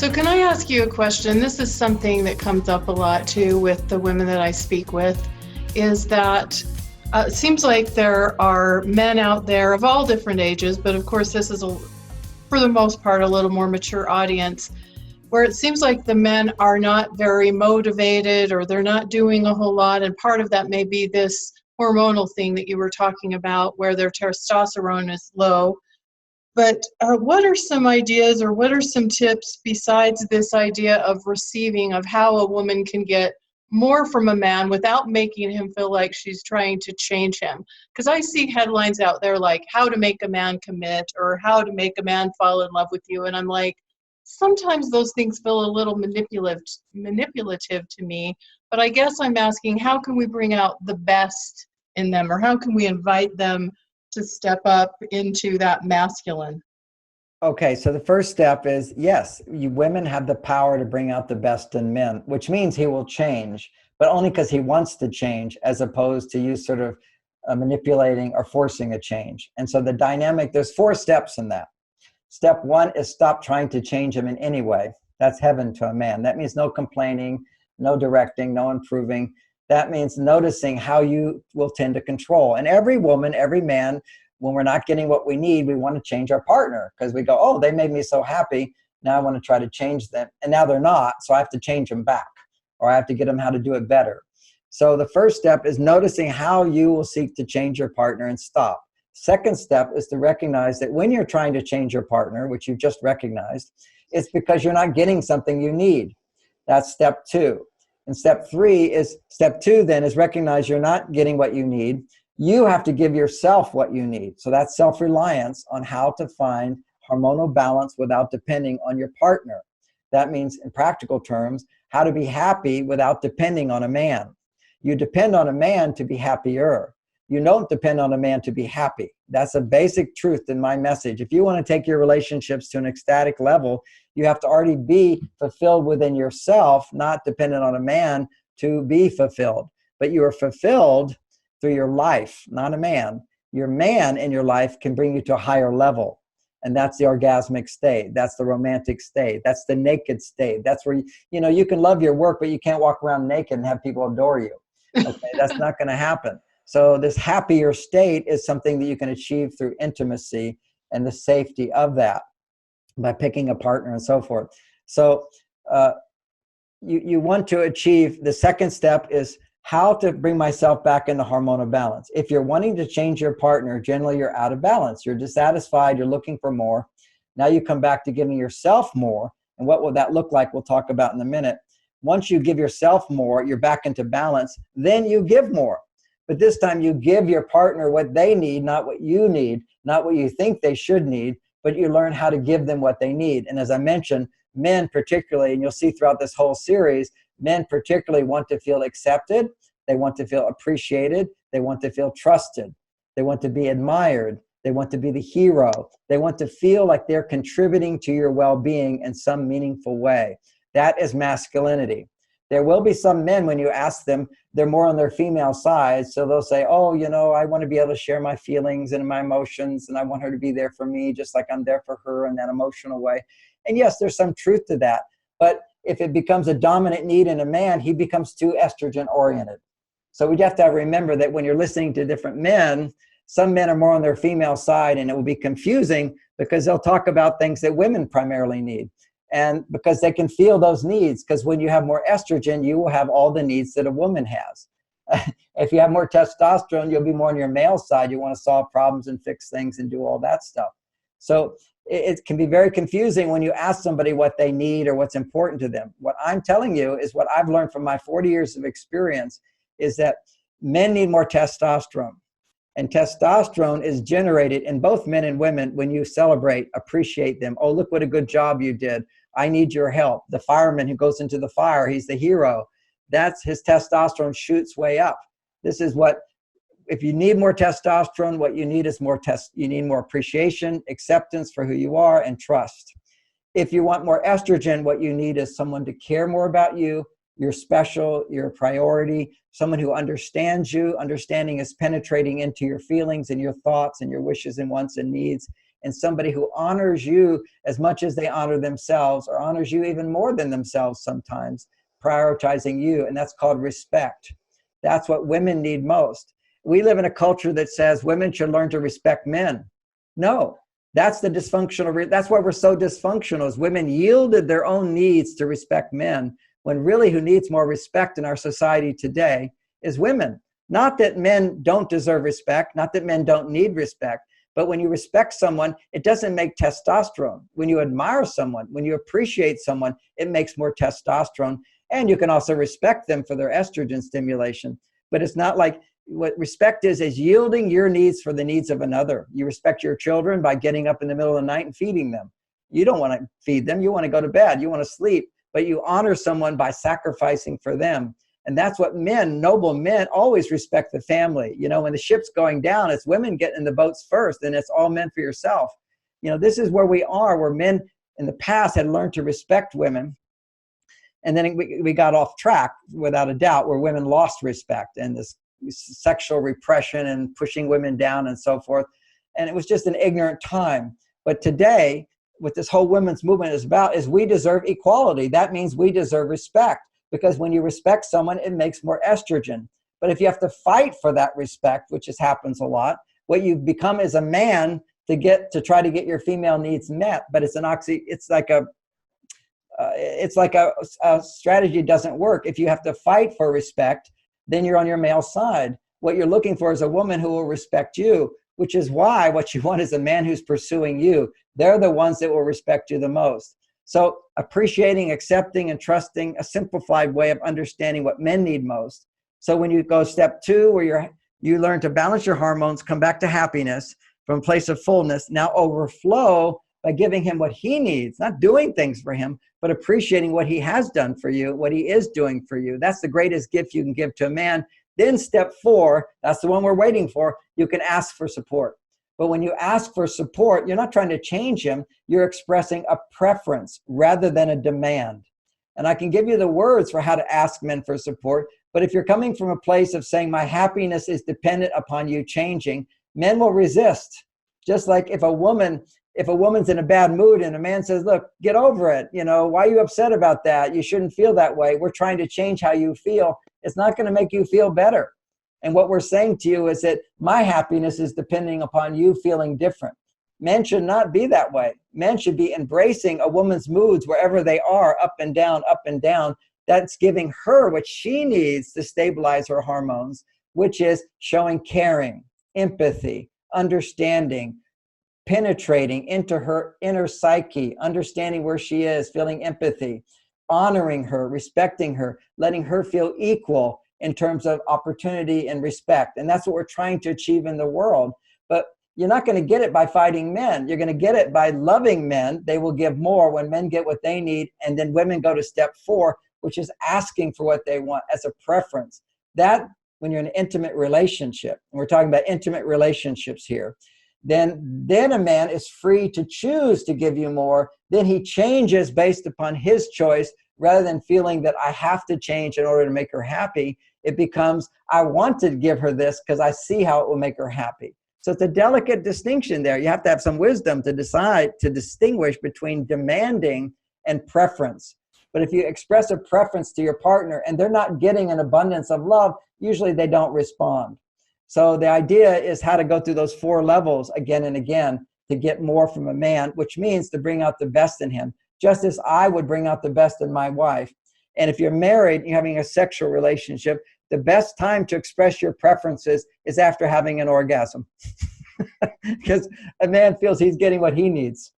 So can I ask you a question? This is something that comes up a lot too with the women that I speak with, is that it seems like there are men out there of all different ages, but of course this is, for the most part, a little more mature audience, where it seems like the men are not very motivated or they're not doing a whole lot. And part of that may be this hormonal thing that you were talking about where their testosterone is low. But what are some ideas or what are some tips besides this idea of receiving, of how a woman can get more from a man without making him feel like she's trying to change him? Because I see headlines out there like how to make a man commit or how to make a man fall in love with you. And I'm like, sometimes those things feel a little manipulative to me. But I guess I'm asking, how can we bring out the best in them, or how can we invite them to step up into that masculine? Okay, so the first step is yes, you women have the power to bring out the best in men, which means he will change, but only because he wants to change, as opposed to you sort of manipulating or forcing a change. And so the dynamic, there's 4 steps in that. Step 1 is stop trying to change him in any way. That's heaven to a man. That means no complaining, no directing, no improving. That means noticing how you will tend to control. And every woman, every man, when we're not getting what we need, we want to change our partner because we go, oh, they made me so happy. Now I want to try to change them. And now they're not. So I have to change them back, or I have to get them how to do it better. So the first step is noticing how you will seek to change your partner and stop. Second step is to recognize that when you're trying to change your partner, which you've just recognized, it's because you're not getting something you need. That's step 2. And step 2 then is recognize you're not getting what you need. You have to give yourself what you need. So that's self-reliance on how to find hormonal balance without depending on your partner. That means, in practical terms, how to be happy without depending on a man. You depend on a man to be happier. You don't depend on a man to be happy. That's a basic truth in my message. If you want to take your relationships to an ecstatic level, you have to already be fulfilled within yourself, not dependent on a man to be fulfilled. But you are fulfilled through your life, not a man. Your man in your life can bring you to a higher level. And that's the orgasmic state. That's the romantic state. That's the naked state. That's where, you can love your work, but you can't walk around naked and have people adore you. Okay, that's not going to happen. So this happier state is something that you can achieve through intimacy and the safety of that by picking a partner and so forth. So you want to achieve, the second step is how to bring myself back into hormonal balance. If you're wanting to change your partner, generally you're out of balance. You're dissatisfied. You're looking for more. Now you come back to giving yourself more. And what will that look like? We'll talk about in a minute. Once you give yourself more, you're back into balance. Then you give more. But this time you give your partner what they need, not what you need, not what you think they should need, but you learn how to give them what they need. And as I mentioned, men particularly, and you'll see throughout this whole series, men particularly want to feel accepted. They want to feel appreciated. They want to feel trusted. They want to be admired. They want to be the hero. They want to feel like they're contributing to your well-being in some meaningful way. That is masculinity. There will be some men, when you ask them, they're more on their female side. So they'll say, oh, I want to be able to share my feelings and my emotions, and I want her to be there for me just like I'm there for her in that emotional way. And yes, there's some truth to that. But if it becomes a dominant need in a man, he becomes too estrogen oriented. So we have to remember that when you're listening to different men, some men are more on their female side, and it will be confusing because they'll talk about things that women primarily need. And because they can feel those needs, because when you have more estrogen, you will have all the needs that a woman has. If you have more testosterone, you'll be more on your male side. You want to solve problems and fix things and do all that stuff. So it can be very confusing when you ask somebody what they need or what's important to them. What I'm telling you is what I've learned from my 40 years of experience is that men need more testosterone. And testosterone is generated in both men and women when you celebrate, appreciate them. Oh, look what a good job you did. I need your help. The fireman who goes into the fire, he's the hero. That's his testosterone shoots way up. This is what, if you need more testosterone, what you need is you need more appreciation, acceptance for who you are, and trust. If you want more estrogen, what you need is someone to care more about you. You're special, you're a priority, someone who understands you. Understanding is penetrating into your feelings and your thoughts and your wishes and wants and needs. and somebody who honors you as much as they honor themselves, or honors you even more than themselves sometimes, prioritizing you. And that's called respect. That's what women need most. We live in a culture that says women should learn to respect men. No, that's the dysfunctional. That's why we're so dysfunctional, is women yielded their own needs to respect men, when really who needs more respect in our society today is women. Not that men don't deserve respect, not that men don't need respect, but when you respect someone, it doesn't make testosterone. When you admire someone, when you appreciate someone, it makes more testosterone. And you can also respect them for their estrogen stimulation. But it's not like, what respect is yielding your needs for the needs of another. You respect your children by getting up in the middle of the night and feeding them. You don't want to feed them. You want to go to bed. You want to sleep. But you honor someone by sacrificing for them. And that's what men, noble men, always respect the family. You know, when the ship's going down, it's women getting in the boats first, and it's all men for yourself. You know, this is where we are, where men in the past had learned to respect women. And then we got off track, without a doubt, where women lost respect, and this sexual repression and pushing women down and so forth. And it was just an ignorant time. But today, what this whole women's movement is about is we deserve equality. That means we deserve respect, because when you respect someone, it makes more estrogen. But if you have to fight for that respect, which happens a lot, what you become is a man to try to get your female needs met. But it's like a strategy doesn't work. If you have to fight for respect, then you're on your male side. What you're looking for is a woman who will respect you, which is why what you want is a man who's pursuing you. They're the ones that will respect you the most. So appreciating, accepting, and trusting, a simplified way of understanding what men need most. So when you go step 2, where you learn to balance your hormones, come back to happiness from a place of fullness, now overflow by giving him what he needs, not doing things for him, but appreciating what he has done for you, what he is doing for you. That's the greatest gift you can give to a man. Then step 4, that's the one we're waiting for, you can ask for support. But when you ask for support, you're not trying to change him, you're expressing a preference rather than a demand. And I can give you the words for how to ask men for support, but if you're coming from a place of saying my happiness is dependent upon you changing, men will resist. Just like if a woman's in a bad mood and a man says, look, get over it. You know, why are you upset about that? You shouldn't feel that way. We're trying to change how you feel. It's not going to make you feel better. And what we're saying to you is that my happiness is depending upon you feeling different. Men should not be that way. Men should be embracing a woman's moods wherever they are, up and down, up and down. That's giving her what she needs to stabilize her hormones, which is showing caring, empathy, understanding, penetrating into her inner psyche, understanding where she is, feeling empathy, honoring her, respecting her, letting her feel equal in terms of opportunity and respect. And that's what we're trying to achieve in the world. But you're not going to get it by fighting men. You're going to get it by loving men. They will give more when men get what they need. And then women go to step 4, which is asking for what they want as a preference. That, when you're in an intimate relationship, and we're talking about intimate relationships here, then a man is free to choose to give you more. Then he changes based upon his choice, rather than feeling that I have to change in order to make her happy. It becomes, I want to give her this because I see how it will make her happy. So it's a delicate distinction there. You have to have some wisdom to decide to distinguish between demanding and preference. But if you express a preference to your partner and they're not getting an abundance of love, usually they don't respond. So the idea is how to go through those 4 levels again and again to get more from a man, which means to bring out the best in him, just as I would bring out the best in my wife. And if you're married and you're having a sexual relationship, the best time to express your preferences is after having an orgasm. Because a man feels he's getting what he needs.